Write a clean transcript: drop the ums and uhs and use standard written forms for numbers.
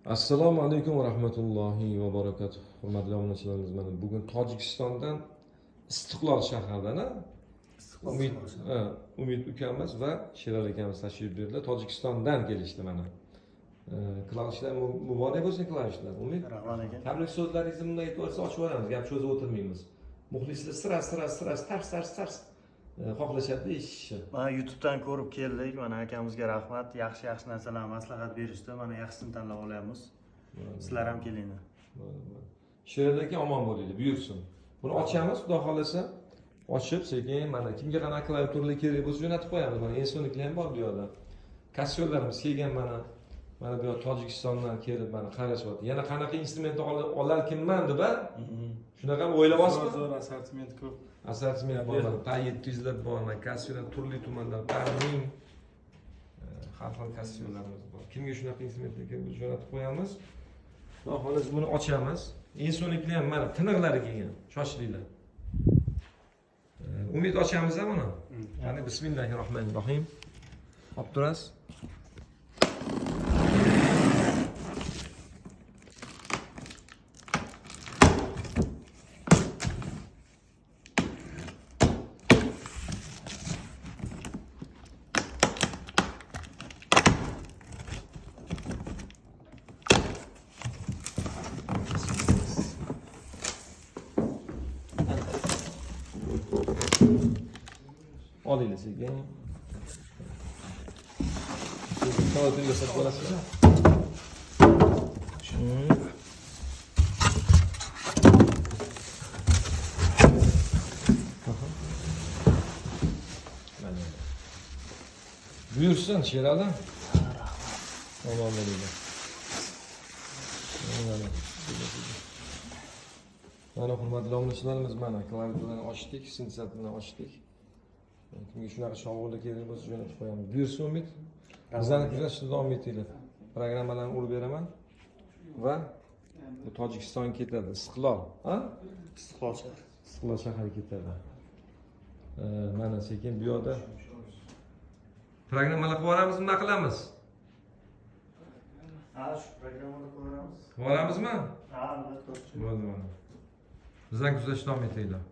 Assalomu alaykum va rahmatullohi va barakatuh. Hurmatli obunachilarimiz, mana bugun Tojikistondan Istiqlol shahridan Umid ukamiz va Sherali akamiz tashrif buyurdilar. Tojikistondan kelishdi mana. Qilishlar muborak bo'lsin qilishlar. Umid. Rahmat aka. Tabrik so'zlaringizni bunday aytib olsa ochib yuboramiz. Gap cho'zib o'tirmaymiz. Muxlislar tars xohlashadi eshitishni. Mana YouTube'dan ko'rib keldik. Mana akamizga rahmat. Yaxshi narsalar maslahat berishdi. Mana yaxshisini tanlab olyapmiz. Sizlar ham kelinglar. Sherali aka omon bo'linglar, buyursin. Buni ochamiz, xudo xolasa. Ochib, sekin mana kimga qanaqa klaviaturlar kerak bo'lsa jo'natib qo'yamiz. Mana insoniklar ham bor bu yerda. Kassyorlarimiz kelgan mana bu yer Tojikistondan kelib mana qarashyapti. Yana qanaqa instrument olarkinman deb, shunaqa o'ylayapsizmi? Zo'r assortiment ko'p. Assortiment bor, Pa700 lar bor, kassyorlar turli tumanlar, Pa1000 har xil kassyorlarimiz bor. Kimga shunaqa instrumentlar kerak bo'lsa jo'natib qo'yamiz. Xudo xolasa buni ochamiz. Insoniklar ham mana tiniqlari kelgan. Shoshilinglar. Umid ochamiz ham buni. Qani bismillahirrohmanirrohim. Olib turasiz. Olinglar sekin. Soatini yasab qolasizmi? Buyursin Sherali. Omon bo'linglar. Mana hurmatli obunachilarimiz, mana klaviaturani ochdik, sintetini ochdik. Kimga shunaqa shovg'inlar kerak bo'lsa jo'natib qo'yamiz. Buyursin Umid. Bizlarni kuzatishda davom etinglar. Programmalarni urib beraman va bu Tojikistonga ketadi. Istiqlol, ha? Istiqlol shahriga ketadi. Mana sekin bu yerda programmalar qilib yuboramizmi, nima qilamiz? Ha, shu programmani ko'ramiz. Boramizmi? Ha, albatta. Bo'ldi mana. Bizlarni kuzatishda davom etinglar.